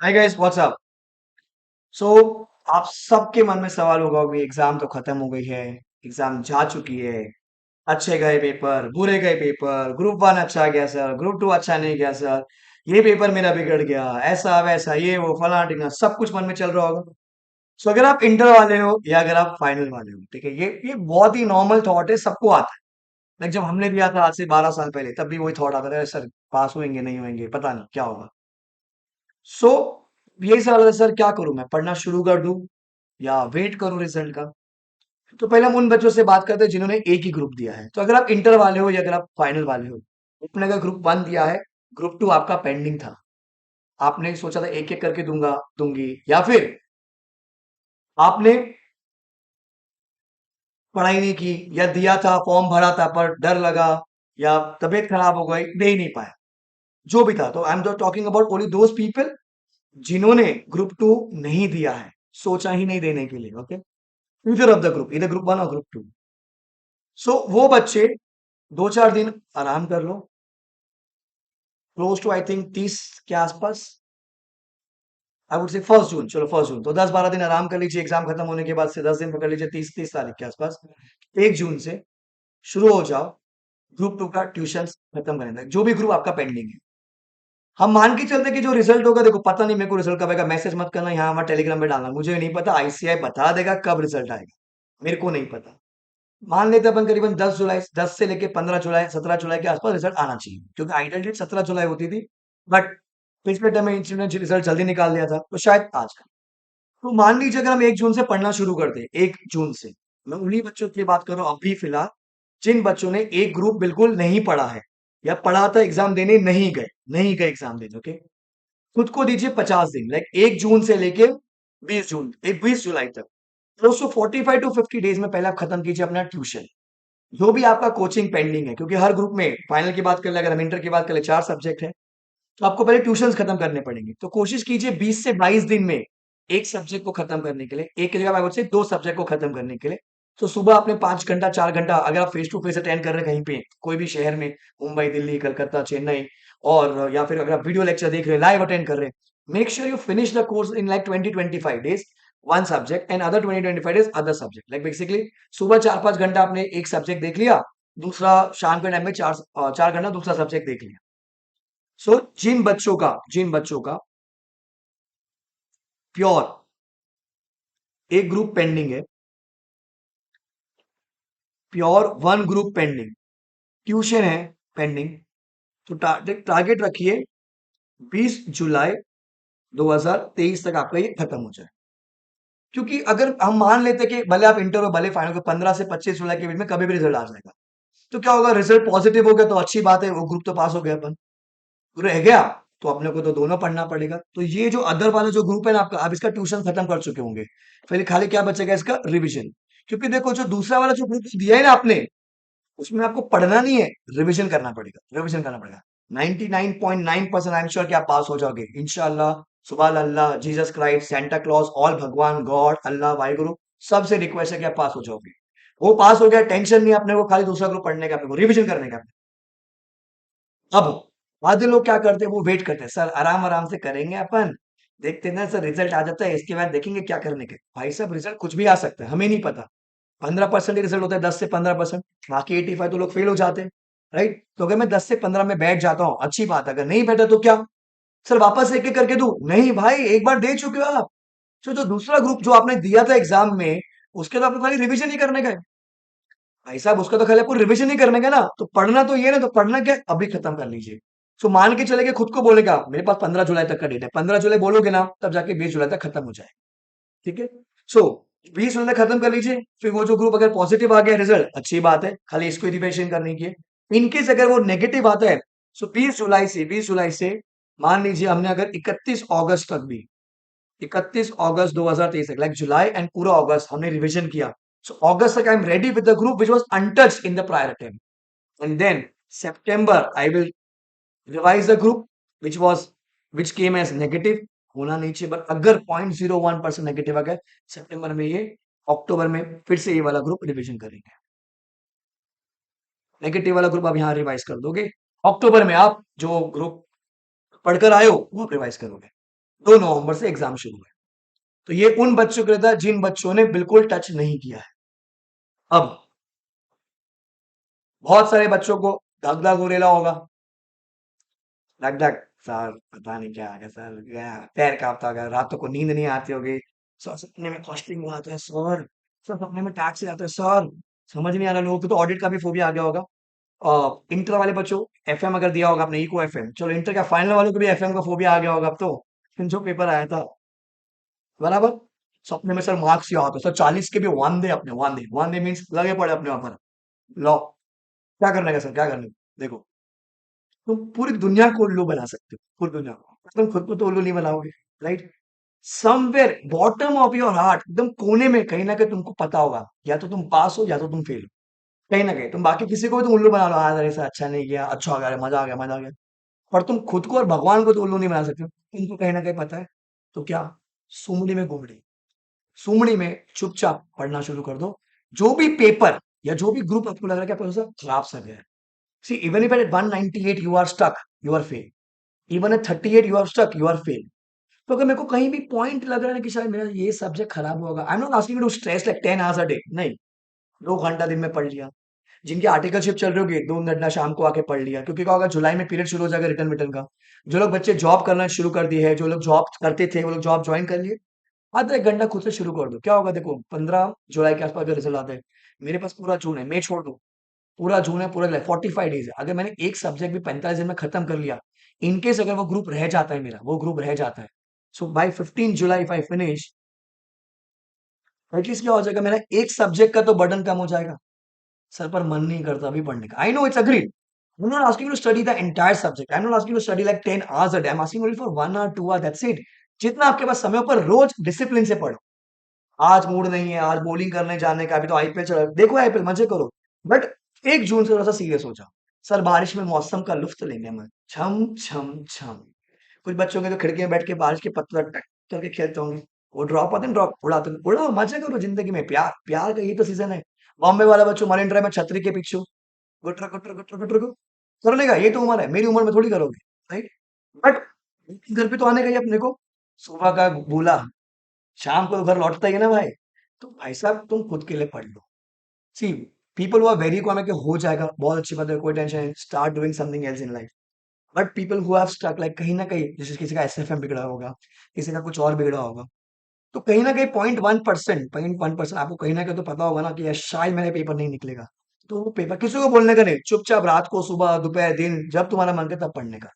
हाय guys what's up. So आप सबके मन में सवाल होगा कि एग्जाम तो खत्म हो गई है, एग्जाम जा चुकी है। अच्छे गए पेपर, बुरे गए पेपर, ग्रुप वन अच्छा गया सर, ग्रुप टू अच्छा नहीं गया सर, ये पेपर मेरा बिगड़ गया, ऐसा वैसा ये वो फलाना ढिमका सब कुछ मन में चल रहा होगा। सो अगर आप इंटर वाले हो या अगर आप फाइनल वाले हो, ठीक है, ये बहुत ही नॉर्मल थॉट है, सबको आता है। लाइक जब हमने दिया था आज से 12 साल पहले, तब भी वही थॉट आता था, सर पास होंगे नहीं होंगे पता नहीं क्या होगा। सो यही सवाल है सर, क्या करूं मैं, पढ़ना शुरू कर दूं या वेट करूं रिजल्ट का। तो पहले हम उन बच्चों से बात करते हैं जिन्होंने एक ही ग्रुप दिया है। तो अगर आप इंटर वाले हो या अगर आप फाइनल वाले हो, आपने अगर ग्रुप वन दिया है, ग्रुप टू आपका पेंडिंग था, आपने सोचा था एक एक करके दूंगा दूंगी, या फिर आपने पढ़ाई नहीं की या दिया था फॉर्म भरा था पर डर लगा या तबीयत खराब हो गई दे ही नहीं पाया, जो भी था। तो I am talking about only those people जिन्होंने ग्रुप टू नहीं दिया है, सोचा ही नहीं देने के लिए। Okay, future of the group, इधर ग्रुप वन और ग्रुप टू। सो वो बच्चे 2-4 दिन आराम कर लो, क्लोज टू आई थिंक 30 के आसपास, आई वुड से 1 जून, चलो 1 जून, तो 10-12 दिन आराम कर लीजिए, एग्जाम खत्म होने के बाद से 10 दिन पकड़ लीजिए, 30 तारीख के आसपास। 1 जून से शुरू हो जाओ ग्रुप टू का ट्यूशन खत्म करने तक, जो भी ग्रुप आपका पेंडिंग है। हम मान के चलते कि जो रिजल्ट होगा, देखो पता नहीं मेरे को रिजल्ट कब आएगा, मैसेज मत करना यहाँ हमारे टेलीग्राम पे डालना, मुझे नहीं पता, आईसीआई बता देगा कब रिजल्ट आएगा, मेरे को नहीं पता। मान लेते हैं अपन करीबन 10 जुलाई, 10 से लेके 15 जुलाई, 17 जुलाई के आसपास रिजल्ट आना चाहिए, क्योंकि आइडियल डेट 17 जुलाई होती थी। बट पिछले टाइम में इंस्टीट्यूट ने रिजल्ट जल्दी निकाल दिया था, तो शायद आज का। तो मान लीजिए अगर हम 1 जून से पढ़ना शुरू करते हैं, 1 जून से, मैं उन्हीं बच्चों की बात कर रहा हूँ अभी फिलहाल, जिन बच्चों ने एक ग्रुप बिल्कुल नहीं पढ़ा है या पढ़ा था एग्जाम देने नहीं गए एग्जाम देने। ओके, खुद को दीजिए 50 दिन, लाइक 1 जून से लेके 20 जून, 20 जुलाई तक, क्लोज टू 45 to 50 डेज में पहले आप खत्म कीजिए अपना ट्यूशन, जो भी आपका कोचिंग पेंडिंग है। क्योंकि हर ग्रुप में फाइनल की बात कर ले, अगर हम इंटर की बात कर ले, 4 सब्जेक्ट है, तो आपको पहले ट्यूशंस खत्म करने पड़ेंगे। तो कोशिश कीजिए 20 से 22 दिन में एक सब्जेक्ट को खत्म करने के लिए, एक की जगह से 2 सब्जेक्ट को खत्म करने के लिए। तो सुबह आपने 5 घंटा 4 घंटा, अगर आप फेस टू फेस अटेंड कर रहे हैं कहीं पे कोई भी शहर में, मुंबई दिल्ली कलकत्ता चेन्नई, और या फिर अगर आप वीडियो लेक्चर देख रहे हैं लाइव अटेंड कर रहे हैं, make sure you finish the course in like 20-25 days, one subject, and other 20-25 days other subject. Like basically सुबह 4-5 घंटा आपने एक सब्जेक्ट देख लिया, दूसरा शाम के टाइम में 4 घंटा दूसरा सब्जेक्ट देख लिया। सो जिन बच्चों का प्योर एक ग्रुप पेंडिंग है, pure one group pending, tuition है पेंडिंग, तो टारगेट रखिए 20 जुलाई 2023 तक आपका ये खत्म हो जाए। क्योंकि अगर हम मान लेते कि भले आप इंटर हो भले फाइनल हो, 15 से 25 जुलाई के बीच में कभी भी रिजल्ट आ जाएगा, तो क्या होगा, रिजल्ट पॉजिटिव हो गया तो अच्छी बात है, वो ग्रुप तो पास हो गया अपन, रह गया तो अपने को तो दोनों पढ़ना पड़ेगा। तो ये जो अदर वाला जो ग्रुप है ना आपका, आप इसका ट्यूशन खत्म कर चुके होंगे, फिर खाली क्या बचेगा, इसका रिवीजन। क्योंकि देखो जो दूसरा वाला जो ग्रुप दिया है ना आपने, उसमें आपको पढ़ना नहीं है, रिवीजन करना पड़ेगा। 99.9% आई एम श्योर कि आप पास हो जाओगे इंशाल्लाह। सुबह Allah, Jesus Christ, Santa Claus, all भगवान, गॉड, अल्लाह, वाहिगुरु, सबसे रिक्वेस्ट है कि आप पास हो जाओगे। वो पास हो गया, टेंशन नहीं अपने को, खाली दूसरा ग्रुप पढ़ने का, अपने को रिवीजन करने का। अब आधे लोग क्या करते हैं, वो वेट करते हैं, सर आराम आराम से करेंगे अपन, देखते हैं ना सर रिजल्ट आ जाता है इसके बाद देखेंगे क्या करने के। भाई साहब रिजल्ट कुछ भी आ सकता है, हमें नहीं पता। 15% ही रिजल्ट होता है, 10 से 15%, बाकी 85 तो लोग फेल हो जाते हैं। राइट, तो अगर मैं 10 से 15 में बैठ जाता हूँ अच्छी बात है, अगर नहीं बैठा तो क्या, सर वापस एक एक करके दूं, नहीं भाई एक बार दे चुके हो आप। तो जो दूसरा ग्रुप जो आपने दिया था एग्जाम में, उसके तो आपको खाली रिवीजन ही करने का है। भाई साहब उसका तो खाली आपको रिवीजन ही करने का ना, तो पढ़ना तो ये ना, तो पढ़ना क्या है? अभी खत्म कर लीजिए। सो मान के चले कि खुद को बोलेगा मेरे पास 15 जुलाई तक का डेट है, 15 जुलाई बोलोगे ना, तब जाके 20 जुलाई तक खत्म हो जाए। ठीक है। सो 20 जुलाई तक खत्म कर लीजिए, फिर वो जो ग्रुप अगर पॉजिटिव आ गया रिजल्ट, अच्छी बात है, खाली इसको रिविजन करने की है। इनकेस अगर वो नेगेटिव आता है, सो 20 जुलाई से मान लीजिए हमने अगर 31 अगस्त तक भी, 31 अगस्त 2023 तक, लाइक जुलाई एंड पूरा अगस्त हमने रिवीजन किया। सो अगस्त तक I am ready with the group which was untouched in the prior attempt, and then सितंबर I will revise the group which was which came as negative, होना नहीं चाहिए, but अगर 0.01% नेगेटिव आ गया सितंबर में, ये अक्टूबर में फिर से ये वाला ग्रुप रिवीजन करेंगे। नेगेटिव वाला ग्रुप आप यहाँ रिवाइज कर दोगे, अक्टूबर में आप जो ग्रुप पढ़कर आए हो वो आप रिवाइज करोगे। 2 नवंबर से एग्जाम शुरू है। तो ये उन बच्चों के लिए था जिन बच्चों ने बिल्कुल टच नहीं किया है। अब बहुत सारे बच्चों को धक धक हो रेला होगा, धक धक, सर पता नहीं क्या आ गया सर, गया पैर कांपता होगा, रातों को नींद नहीं आती होगी, सर सपने में कॉस्टिंग आता है सर, सर सपने में टैक्स आता है सर, समझ नहीं आ रहा, लोगों को तो ऑडिट का भी फोबिया आ गया होगा। इंटर वाले बच्चों, एफएम अगर दिया होगा आपने, इको एफएम, चलो इंटर का फाइनल वालों को भी एफएम का फोबिया आ गया होगा अब तो, जो पेपर आया था, बराबर। सपने में सर मार्क्स याद हो, सर 40 के भी वन दे अपने, वन डे मीन्स लगे पड़े अपने वहां पर। लो, क्या करने का सर, क्या करने का? देखो, तुम पूरी दुनिया को उल्लू बना सकते हो, पूरी दुनिया को, तुम खुद को तो उल्लू नहीं बनाओगे, right? Somewhere bottom of your heart, एकदम कोने में कहीं ना कहीं तुमको पता होगा, या तो तुम पास हो या तो तुम फेल हो, कहीं ना कहीं तुम बाकी किसी को भी तुम उल्लू बना लो, हाँ ऐसा अच्छा नहीं किया, अच्छा हो गया, मजा आ गया, मजा आ गया, पर तुम खुद को और भगवान को तो उल्लू नहीं बना सकते हो, तुमको कहीं ना कहीं पता है। तो क्या, सुमड़ी में घुमड़ी, सुमड़ी में चुपचाप पढ़ना शुरू कर दो। जो भी पेपर या जो भी ग्रुप आपको लग रहा है कि आपका थोड़ा सा खराब सा गया है, see even if at 198 you are stuck, you are fail, even at 38 you are stuck, you are fail. तो अगर मेरे को कहीं भी पॉइंट लग रहा है कि शायद मेरा ये सब्जेक्ट खराब होगा, I am not asking to stress like 10 hours a day, नहीं, 2 घंटा दिन में पढ़ लिया। जिनकी आर्टिकलशिप चल रही होगी, 2 घंटा शाम को आके पढ़ लिया, क्योंकि क्या होगा, जुलाई में पीरियड शुरू हो जाएगा रिटर्न विटर्न का। जो लोग बच्चे जॉब करना शुरू कर दिए है, जो लोग जॉब करते थे वो लोग जॉब ज्वाइन कर लिए, आधा 1 घंटा खुद से शुरू कर दो, क्या होगा, देखो 15 जुलाई के आसपास अगर रिजल्ट आता है, मेरे पास पूरा जून है, मई छोड़ दो, पूरा जून है, पूरा जुलाई, 45 डेज है, अगर मैंने एक सब्जेक्ट भी 45 दिन में खत्म कर लिया, इनकेस अगर वो ग्रुप रह जाता है, मेरा वो ग्रुप रह जाता है, so by 15 July if I finish, at least क्या हो जाएगा, मेरा एक सब्जेक्ट का तो बर्डन कम हो जाएगा। सर पर मन नहीं करता अभी पढ़ने का, I know it's agreed, I'm not asking you to study the entire subject. I'm not asking you to study like 10 hours a day. I'm asking you only for 1 hour, 2 hour. That's it. जितना आपके पास समय हो, पर रोज discipline से पढ़ो। आज mood नहीं है, आज बॉलिंग करने जाने का, अभी तो आईपीएल चल रहा है, देखो आईपीएल मजे करो, बट 1 जून से थोड़ा सा सीरियस हो जाओ। सर बारिश में मौसम का लुफ्त लेंगे हम, छम छम छम। कुछ बच्चे होंगे तो खिड़की में बैठ के बारिश के पत्थर टक करके खेलते होंगे, वो ड्रॉप आते हैं, ड्रॉप उड़ाते हैं, उड़ाओ मजे करो जिंदगी में, प्यार प्यार का ये तो सीजन है। बॉम्बे वाला बच्चों मरीन ड्राइव में छतरी के पीछे गुटर गुटर गुटर गुटर को कर लेगा, ये तो उम्र है, मेरी उम्र में थोड़ी करोगे, राइट? बट घर पे तो आने का ही अपने को, सुबह का बोला, शाम को तो घर लौटता ही है ना भाई। तो भाई साहब तुम खुद के लिए पढ़ लो। सी, पीपल हु आर वेरी को हमें कि हो जाएगा, बहुत अच्छी बात है, कोई टेंशन नहीं, start doing something else in life. But people who have stuck like, कहीं ना कहीं जैसे किसी का एसएफएम बिगड़ा होगा, किसी का कुछ और बिगड़ा होगा, तो कहीं ना कहीं 0.1% आपको कहीं ना कहीं तो पता होगा ना कि यार शायद मेरा पेपर नहीं निकलेगा। तो वो पेपर किसी को बोलने का नहीं, चुपचाप रात को, सुबह, दोपहर, दिन, जब तुम्हारा मन करे तब पढ़ने का।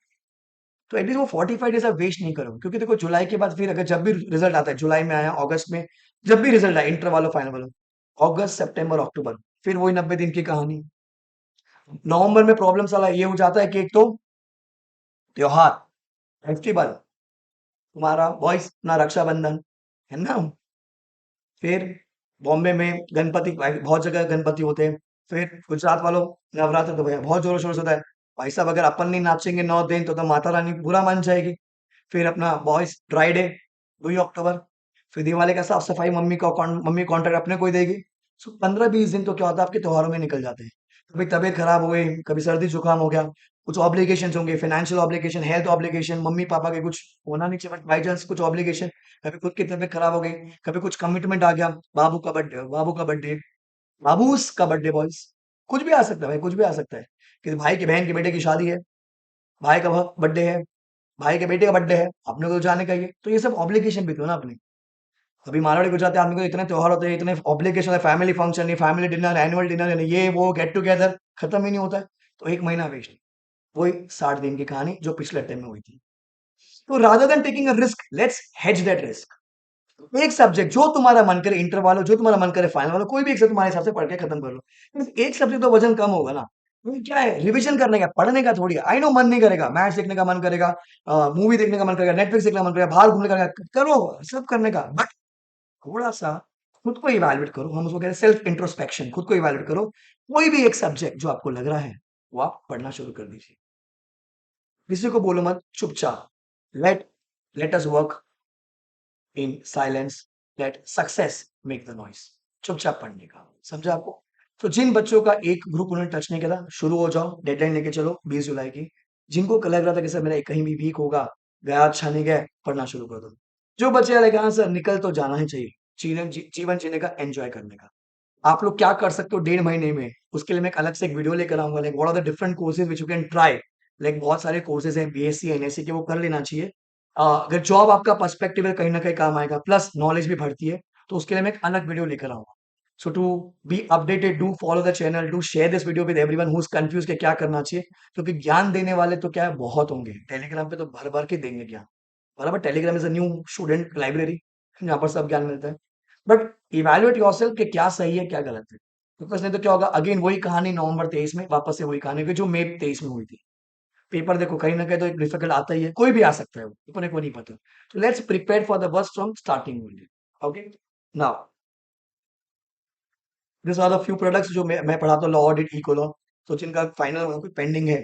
तो एटलीस्ट वो 45 डेज आप वेस्ट नहीं करो, क्योंकि देखो जुलाई के बाद फिर अगर जब भी रिजल्ट आता है, जुलाई में आया, अगस्त में, जब भी रिजल्ट आया, इंटर वालों, फाइनल वालों, अगस्त, सितंबर, अक्टूबर, फिर वही 90 दिन की कहानी। नवंबर में प्रॉब्लम साला ये हो जाता है कि एक तो त्योहार, फेस्टिवल, तुम्हारा बॉयज अपना रक्षाबंधन, है ना, फिर बॉम्बे में गणपति, बहुत जगह गणपति होते हैं, फिर गुजरात वालों नवरात्र तो भैया बहुत जोरों शोर से होता है। भाई साहब अगर अपन नहीं नाचेंगे 9 दिन तो माता रानी बुरा मान जाएगी। फिर अपना बॉयज ड्राई डे, 2 अक्टूबर, फिर दिवाली का साफ सफाई, मम्मी कॉन्ट्रैक्ट अपने को ही देगी। सो 15-20 दिन तो क्या होता है आपके त्योहारों में निकल जाते हैं। कभी तबीयत खराब हो गई, कभी सर्दी जुकाम हो गया, कुछ ऑब्लिगेशन होंगे, financial obligation, health obligation, mummy papa के कुछ होना नहीं चाहिए, बट बाई चांस कुछ ऑब्लिगेशन, कभी खुद की तबीयत खराब हो गई, कभी कुछ कमिटमेंट आ गया, बाबू का बर्थडे, बाबूस का बर्थडे, बॉयज, कुछ भी आ सकता है भाई, कुछ भी आ सकता है, कि भाई की बहन के बेटे की शादी है, भाई का बर्थडे है, भाई के बेटे का बर्थडे है, अपने को तो जाने का ही है, तो ये सब ऑब्लिगेशन भी तो है ना अपने। अभी मारवाड़ी गुजराती आदमी को इतने त्योहार होते हैं, इतने ऑब्लिगेशन है, family function, family dinner, annual dinner, ये वो गेट टुगेदर, खत्म ही नहीं होता है। तो एक महीना वेस्ट, वही 60 दिन की कहानी जो पिछले टाइम में हुई थी। तो rather than taking a risk, let's hedge that risk. एक सब्जेक्ट जो तुम्हारा मन करे, इंटर वालों, जो तुम्हारा मन करे फाइनल वालों, कोई भी एक से तुम्हारे हिसाब से पढ़ के खत्म कर लो, एक सब्जेक्ट तो वजन कम होगा ना। क्या है, रिवीजन करने का, पढ़ने का थोड़ी, आई नो मन नहीं करेगा, मैच देखने का मन करेगा, मूवी देखने का मन करेगा, नेटफ्लिक्स देखने का मन करेगा, बाहर घूमने का करो, सब करने का, बट थोड़ा सा खुद को इवैल्यूएट करो, हम उसको कहते हैं सेल्फ इंट्रोस्पेक्शन, खुद को इवैल्यूएट करो। कोई भी एक सब्जेक्ट जो आपको लग रहा है, वो आप पढ़ना शुरू कर दीजिए, किसी को बोलो मत, चुपचाप, let let us work in silence, let success make the noise, चुपचाप पढ़ने का, समझा आपको? तो जिन बच्चों का एक ग्रुप उन्होंने टच नहीं करा, शुरू हो जाओ, डेडलाइन लेके चलो 20 जुलाई की। जिनको लग रहा था कि सर मेरा कहीं भी वीक होगा, गया अच्छा नहीं गया, पढ़ना शुरू कर दो। जो बचे लाइक हाँ सर निकल तो जाना ही चाहिए, जीवन जीने का, एन्जॉय करने का। आप लोग क्या कर सकते हो डेढ़ महीने में, उसके लिए मैं एक अलग से एक वीडियो लेकर आऊँगा, like what are the different courses which you can try. Like बहुत सारे कोर्सेज़ हैं बीएससी, एनएससी के, वो कर लेना चाहिए। अगर जॉब आपका पर्सपेक्टिव है कहीं न कहीं काम आएगा, प्लस नॉलेज भी बढ़ती है, तो उसके लिए मैं एक अलग वीडियो लेकर आऊँगा। So to be updated, do follow the channel, do share this video with everyone who is confused कि क्या करना चाहिए, क्योंकि ज्ञान देने वाले तो क्या है बहुत होंगे, टेलीग्राम पे तो भर-भर के देंगे ज्ञान। बराबर, Telegram is a new student library, जहाँ पर सब ज्ञान मिलता है। बट इवैल्यूएट योरसेल्फ कि क्या सही है, क्या गलत है। बिकॉज़ नहीं तो क्या होगा, अगेन वही कहानी नवंबर 23 में वापस से वही कहानी होगी जो मई 23 में हुई थी। पेपर देखो कहीं न कहीं तो एक डिफिकल्ट आता ही है, कोई भी आ सकता है वो, अपने को नहीं पता। तो let's prepare for the worst from starting only. Okay? Now this are the few products जो मैं पढ़ाता हूँ, लॉ ऑडिट, इकोलॉ, तो जिनका फाइनल पेंडिंग है।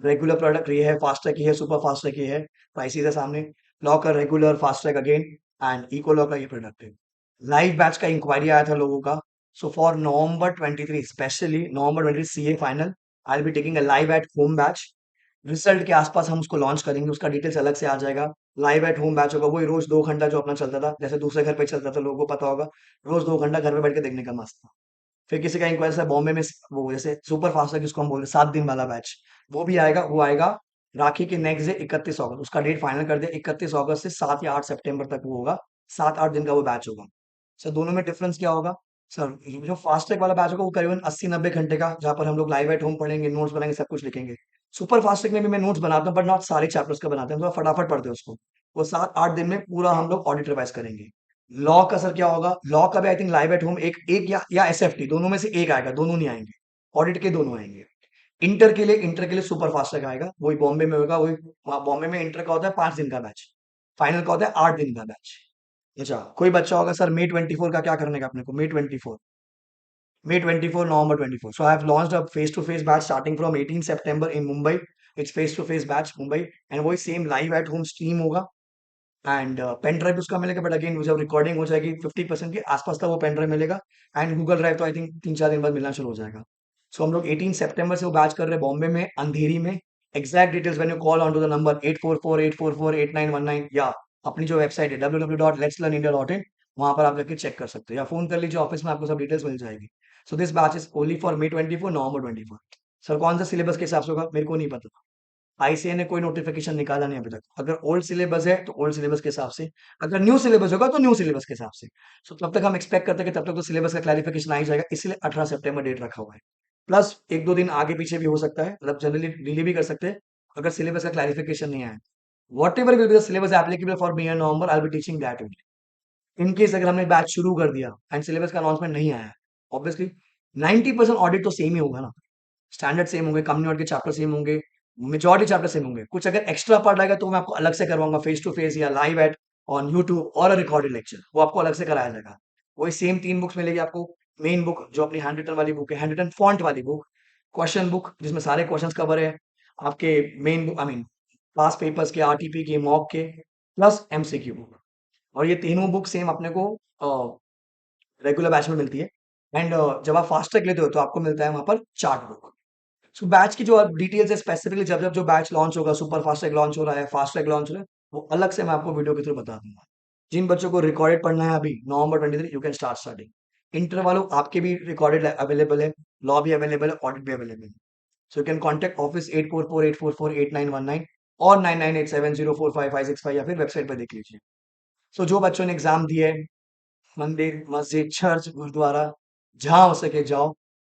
रेगुलर प्रोडक्ट ये है, फास्ट ट्रैक ये है, सुपर फास्ट ट्रैक ये है, प्राइसेस है सामने। लॉ का regular, fast track again, and eco law का ये प्रोडक्ट है। लाइव बैच का इंक्वायरी आया था लोगों का। So for November 23 specially, November 23 CA final, I will be taking a live at home batch. Result के आसपास हम उसको लॉन्च करेंगे, उसका डिटेल्स अलग से आ जाएगा। लाइव एट होम बैच होगा, वही रोज 2 घंटा जो अपना चलता था, जैसे दूसरे घर पे चलता था, लोगों को पता होगा। रोज 2 घंटा घर पे बैठ के देखने का मस्त था। फिर किसी का इंक्वायरी है बॉम्बे में, वो जैसे सुपर फास्ट है जिसको हम बोलते हैं 7 दिन वाला बैच, वो भी आएगा। वो आएगा राखी के नेक्स्ट डे 31 अगस्त, उसका डेट फाइनल कर दिया 31 अगस्त से 7 या 8 सितंबर तक वो होगा। 7-8 दिन का वो बैच होगा। सर दोनों में डिफरेंस क्या होगा? सर जो फास्ट ट्रैक वाला बैच होगा वो करीबन 80-90 घंटे का, जहाँ पर हम लोग लाइव एट होम पढ़ेंगे, नोट्स बनाएंगे, सब कुछ लिखेंगे। सुपर फास्ट ट्रैक में भी मैं नोट्स बनाता हूँ, बट नॉट सारे चैप्टर्स का बनाते हैं, थोड़ा फटाफट पढ़ते हैं उसको। वो 7-8 दिन में पूरा हम लोग ऑडिट रिवाइज करेंगे। लॉ का सर क्या होगा? लॉ का भी I think live at home एक एक या एसएफटी, दोनों में से एक आएगा, दोनों नहीं आएंगे। ऑडिट के दोनों आएंगे। इंटर के लिए सुपर फास्ट तक आएगा, वही बॉम्बे में होगा, वही वहाँ बॉम्बे में इंटर का होता है 5 दिन का बैच, फाइनल का होता है 8 दिन का बैच। अच्छा, कोई बच्चा होगा सर May 24 का क्या करने का अपने को, May 24, November 24, so I have launched a face to face batch starting from 18 September in Mumbai. It's face to face batch Mumbai, and वही same live at home stream होगा। एंड पेन ड्राइव उसका मिलेगा, but again जब recording हो जाएगी 50% के आसपास तक वो पेन ड्राइव मिलेगा। एंड गूगल ड्राइव तो आई थिंक 3-4 दिन बाद मिलना शुरू हो जाएगा। सो हम लोग 18 सितंबर से वो बैच कर रहे हैं बॉम्बे में, अंधेरी में। Exact details when you call on to the number 8448448919, या अपनी जो वेबसाइट है www.letslearnindia.in, वहां पर आप जाके चेक कर सकते हो, या फोन कर लीजिए ऑफिस में, आपको सब डिटेल्स मिल जाएगी। So this batch is only for May 24, November 24। Sir कौन सा सिलेबस के हिसाब से होगा मेरे को नहीं पता, आईसीए ने कोई नोटिफिकेशन निकाला नहीं अभी तक। अगर ओल्ड सिलेबस है तो ओल्ड सिलेबस के हिसाब से, अगर न्यू सिलेबस होगा तो न्यू सिलेबस के हिसाब से। सो तब तक हम एक्सपेक्ट करते हैं कि तब तक तो सिलेबस का क्लैरिफिकेशन आ ही जाएगा, इसलिए 18 सितंबर डेट रखा हुआ है। प्लस 1-2 दिन आगे पीछे भी हो सकता है, मतलब जनरली डिले भी कर सकते हैं, अगर सिलेबस का क्लैरिफिकेशन नहीं आया। What ever will be the syllabus applicable for me in November, I will be teaching that only. In case अगर हमने बैच शुरू कर दिया एंड सिलेबस का अनाउंसमेंट नहीं आया, ऑब्वियसली 90% ऑडिट तो सेम ही होगा ना, स्टैंडर्ड सेम होंगे, कंपनी ऑडिट के चैप्टर सेम होंगे, मेजॉरिटी चैप्टर सेम होंगे। कुछ अगर एक्स्ट्रा पार्ट आएगा तो मैं आपको अलग से करवाऊंगा, फेस टू फेस या लाइव एट ऑन यूट्यूब और रिकॉर्डेड लेक्चर, वो आपको अलग से कराया जाएगा। वही सेम 3 बुक्स मिलेगी आपको। मेन बुक जो अपनी हैंड रिटन वाली बुक है, हैंड रिटन फॉन्ट वाली बुक, क्वेश्चन बुक जिसमें सारे क्वेश्चंस कवर है, आपके main book, I mean pass papers के, आरटीपी के, मॉक के, प्लस एमसीक्यू बुक। और ये तीनों बुक सेम अपने को रेगुलर बैच में मिलती है। एंड जब आप फास्ट ट्रैक लेते हो तो आपको मिलता है वहां पर चार्ट बुक। सो बैच की जो डिटेल्स है स्पेसिफिकली, जब जब जो बैच लॉन्च होगा, सुपर फास्ट ट्रैक लॉन्च हो रहा है, फास्ट ट्रैक लॉन्च हो रहा है, वो अलग से मैं आपको वीडियो के थ्रू बता दूंगा। जिन बच्चों को रिकॉर्डेड पढ़ना है अभी November 23, you can start studying. Inter वालों आपके भी रिकॉर्डेड अवेलेबल है, लॉ भी अवेलेबल है, ऑडिट भी अवेलेबल है। So you can contact office 8448448919 और 9987045565, या फिर वेबसाइट पर देख लीजिए। सो जो बच्चों ने एग्जाम दिए है, मंदिर, मस्जिद, चर्च, गुरुद्वारा, जहाँ हो सके जाओ,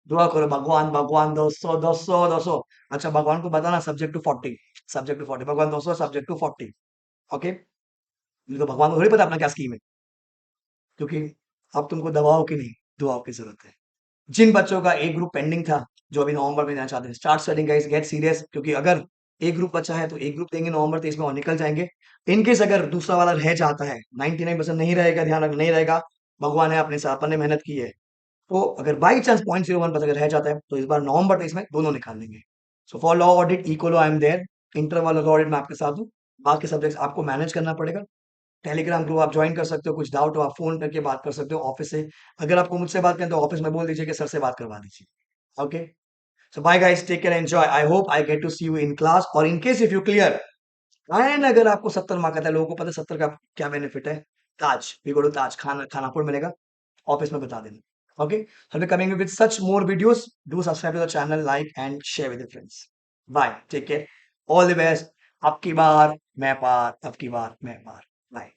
दुआ करो, भगवान भगवान 200 200 200। अच्छा, भगवान को बताना सब्जेक्ट टू 40, सब्जेक्ट टू 40, भगवान 200 सब्जेक्ट टू 40। ओके, नहीं तो भगवान को थोड़ी पता अपना क्या स्कीम है, क्योंकि अब तुमको दवाओं की नहीं, दुआओं की जरूरत है। जिन बच्चों का एक ग्रुप पेंडिंग था, जो अभी नवंबर में देना चाहते हैं, start studying guys, get serious, क्योंकि अगर एक ग्रुप बचा है तो एक ग्रुप देंगे November 23 में और निकल जाएंगे। इनकेस अगर दूसरा वाला रह जाता है, 99% नहीं रहेगा, ध्यान रखना नहीं रहेगा, भगवान है अपने साथ, अपन ने मेहनत की है, तो अगर बाई चांस 0.01 अगर रह जाता है तो इस बार November 23 में दोनों निकाल लेंगे। So for law audit, eco I am there. Inter वाला लॉ ऑडिट में आपके साथ हूँ। बाकी सब्जेक्ट्स आपको मैनेज करना पड़ेगा। टेलीग्राम ग्रुप आप ज्वाइन कर सकते हो, कुछ डाउट हो आप फोन करके बात कर सकते हो ऑफिस से। अगर आपको मुझसे बात करें तो ऑफिस में बोल दीजिए कि सर से बात करवा दीजिए। Okay, so bye guys, take care, enjoy, I hope I get to see you in class, और in case if you clear and अगर आपको 70 मार्क आता है, लोगों को पता है 70 का क्या बेनिफिट है, ताज, वी गो टू ताज, खाना खानापुर मिलेगा, ऑफिस में बता देना। Okay, I'll be coming with such more videos. Do subscribe to the channel, like and share with your friends. Bye, take care, all the best. अब की बार मैं पार, अब की बार मैं पार। बाय।